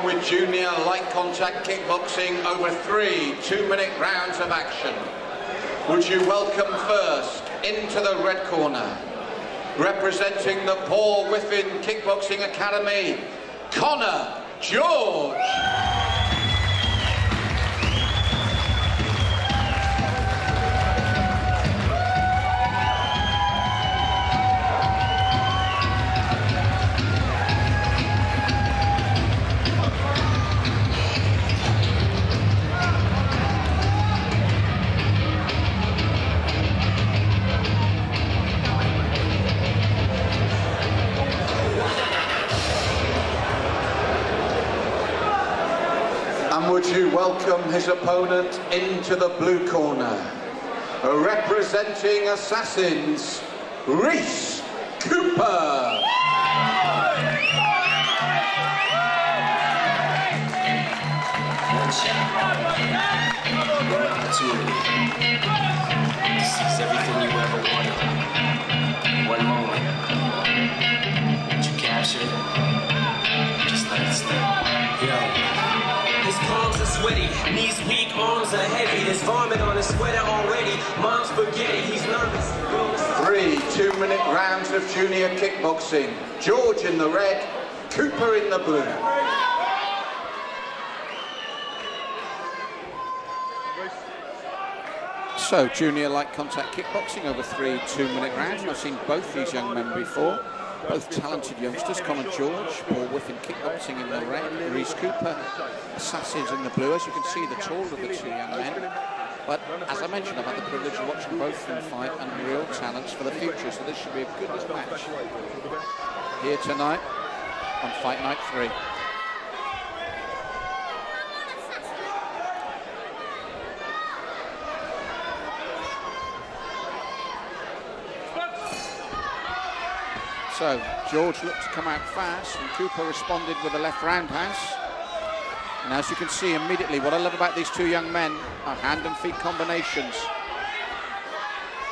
on with junior light contact kickboxing over 3 2-minute rounds of action. Would you welcome first into the red corner, representing the Paul Whiffen Kickboxing Academy, Connor George. And would you welcome his opponent into the blue corner, representing Assassins, Reece Cooper. This is everything you ever wanted. One moment. You captured it. Just let it slip. Yo. His palms are sweaty, knees weak, arms are heavy. There's vomit on his sweater already. Mom's spaghetti, he's nervous. 3 2-minute rounds of junior kickboxing. George in the red, Cooper in the blue. So, junior light contact kickboxing over 3 2-minute rounds. I've seen both these young men before. Both talented youngsters, Connor George, Paul Whiffen Kickboxing in the red, Reece Cooper, Assassins in the blue. As you can see, the taller of the two young men. But as I mentioned, I've had the privilege of watching both of them fight, and real talents for the future. So this should be a good little match here tonight on Fight Night 3. So, George looked to come out fast, and Cooper responded with a left roundhouse. And as you can see immediately, what I love about these two young men are hand and feet combinations.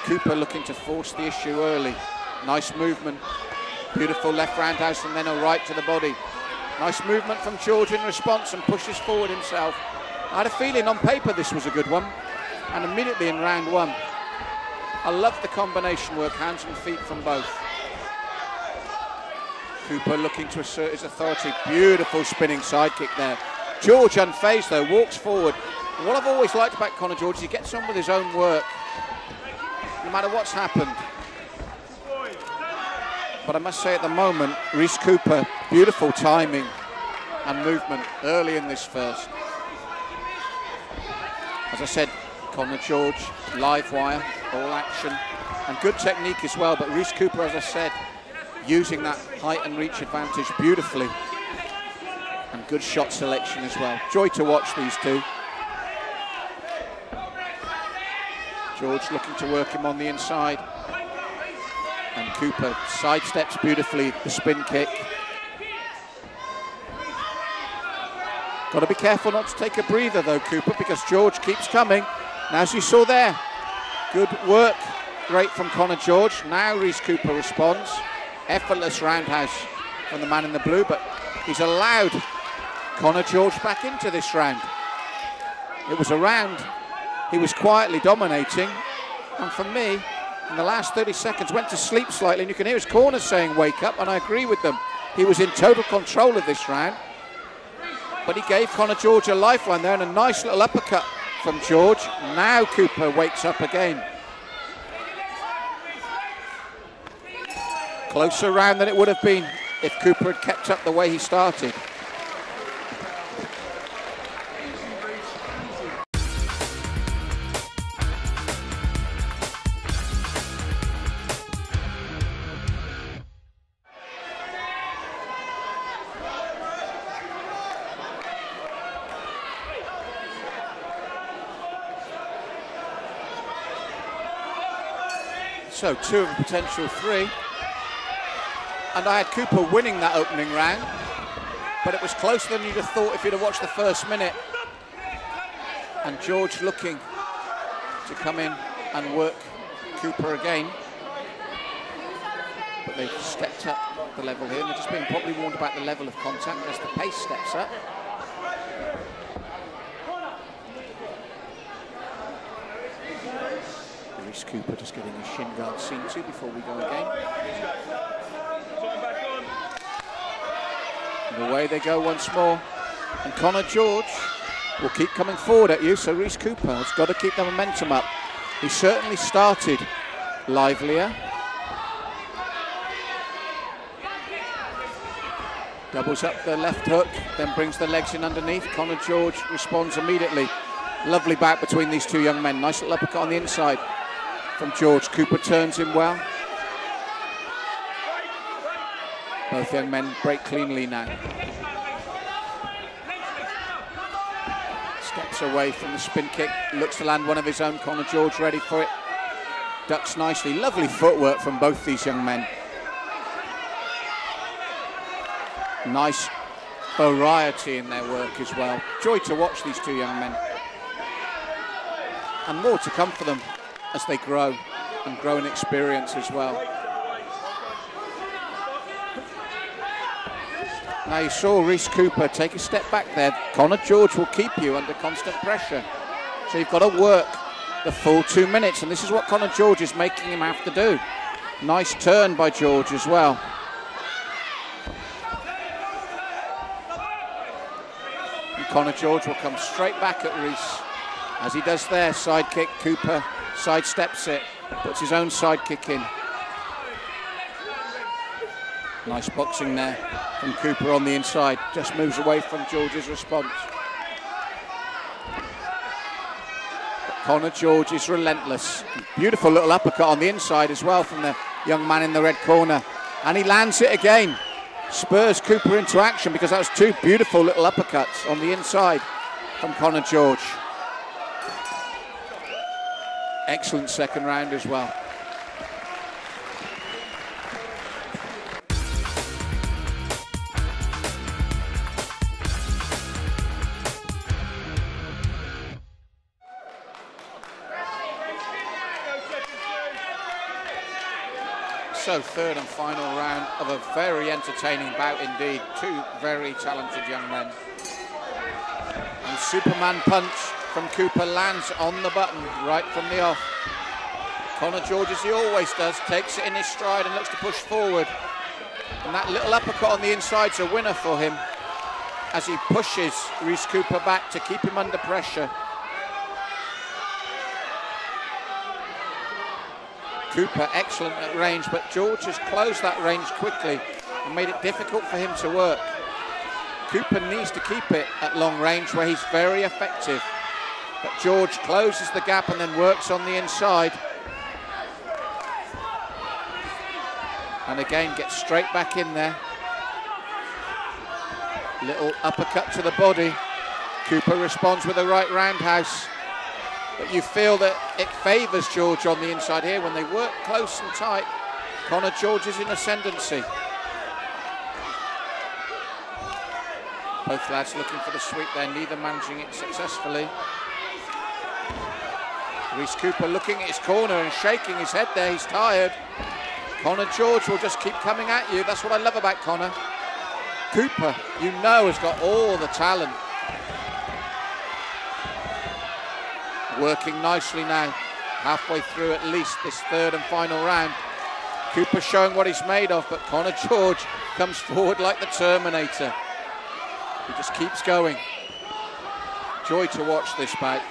Cooper looking to force the issue early. Nice movement, beautiful left roundhouse, and then a right to the body. Nice movement from George in response, and pushes forward himself. I had a feeling on paper this was a good one, and immediately in round 1. I love the combination work, hands and feet from both. Cooper looking to assert his authority. Beautiful spinning side kick there. George unfazed though, walks forward. And what I've always liked about Connor George is he gets on with his own work, no matter what's happened. But I must say at the moment, Reece Cooper, beautiful timing and movement early in this first. As I said, Connor George, live wire, all action, and good technique as well. But Reece Cooper, as I said, using that height and reach advantage beautifully, and good shot selection as well. Joy to watch these two. George looking to work him on the inside, and Cooper sidesteps beautifully the spin kick. Got to be careful not to take a breather though, Cooper, because George keeps coming. And as you saw there, good work, great from Connor George. Now Reece Cooper responds. Effortless roundhouse from the man in the blue, but he's allowed Connor George back into this round. It was a round he was quietly dominating, and for me, in the last 30 seconds, went to sleep slightly, and you can hear his corners saying wake up, and I agree with them. He was in total control of this round, but he gave Connor George a lifeline there, and a nice little uppercut from George. Now Cooper wakes up again. Closer round than it would have been if Cooper had kept up the way he started. So 2 of a potential 3. And I had Cooper winning that opening round, but it was closer than you'd have thought if you'd have watched the first minute. And George looking to come in and work Cooper again. But they've stepped up the level here, and they're just being probably warned about the level of contact as the pace steps up. Reece Cooper just getting his shin guard seen to before we go again. And away they go once more. And Connor George will keep coming forward at you, so Reece Cooper has got to keep the momentum up. He certainly started livelier. Doubles up the left hook, then brings the legs in underneath. Connor George responds immediately. Lovely bout between these two young men. Nice little uppercut on the inside from George. Cooper turns him well. Both young men break cleanly now. Steps away from the spin kick, looks to land one of his own. Connor George ready for it. Ducks nicely. Lovely footwork from both these young men. Nice variety in their work as well. Joy to watch these two young men. And more to come for them as they grow and grow in experience as well. Now you saw Reece Cooper take a step back there. Connor George will keep you under constant pressure. So you've got to work the full 2 minutes, and this is what Connor George is making him have to do. Nice turn by George as well. And Connor George will come straight back at Reece. As he does there, side kick, Cooper sidesteps it, puts his own side kick in. Nice boxing there from Cooper on the inside, just moves away from George's response. But Connor George is relentless. Beautiful little uppercut on the inside as well from the young man in the red corner. And he lands it again. Spurs Cooper into action because that was two beautiful little uppercuts on the inside from Connor George. Excellent second round as well. So third and final round of a very entertaining bout indeed. Two very talented young men. And Superman punch from Cooper lands on the button right from the off. Connor George, as he always does, takes it in his stride and looks to push forward. And that little uppercut on the inside's a winner for him as he pushes Reece Cooper back to keep him under pressure. Cooper excellent at range, but George has closed that range quickly and made it difficult for him to work. Cooper needs to keep it at long range where he's very effective. But George closes the gap and then works on the inside. And again gets straight back in there. Little uppercut to the body. Cooper responds with a right roundhouse. But you feel that it favours George on the inside here. When they work close and tight, Connor George is in ascendancy. Both lads looking for the sweep there, neither managing it successfully. Reece Cooper looking at his corner and shaking his head there, he's tired. Connor George will just keep coming at you. That's what I love about Connor. Cooper, you know, has got all the talent. Working nicely now, halfway through at least this third and final round. Cooper showing what he's made of, but Connor George comes forward like the Terminator. He just keeps going. Joy to watch this bout.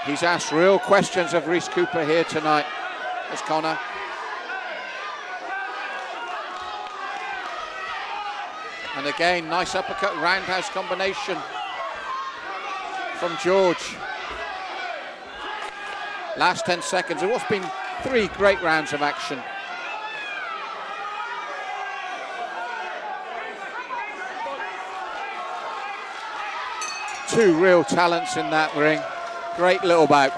He's asked real questions of Reece Cooper here tonight, as Connor. And again, nice uppercut, roundhouse combination from George. Last 10 seconds of what's been 3 great rounds of action. Two real talents in that ring. Great little bout.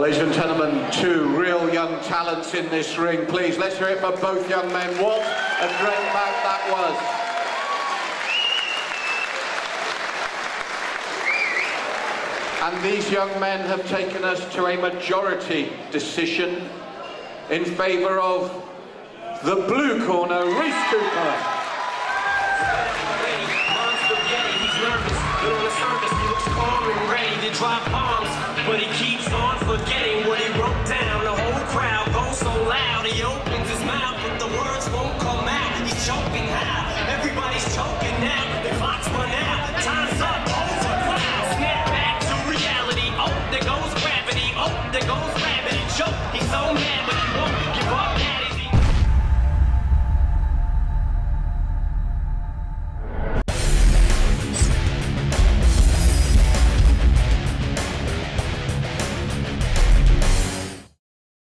Well, ladies and gentlemen, two real young talents in this ring. Please, let's hear it for both young men. What a great bout that was. And these young men have taken us to a majority decision in favour of the blue corner, Reece Cooper. But on the surface, he looks calm and ready to drop bombs. But he keeps on forgetting what he wrote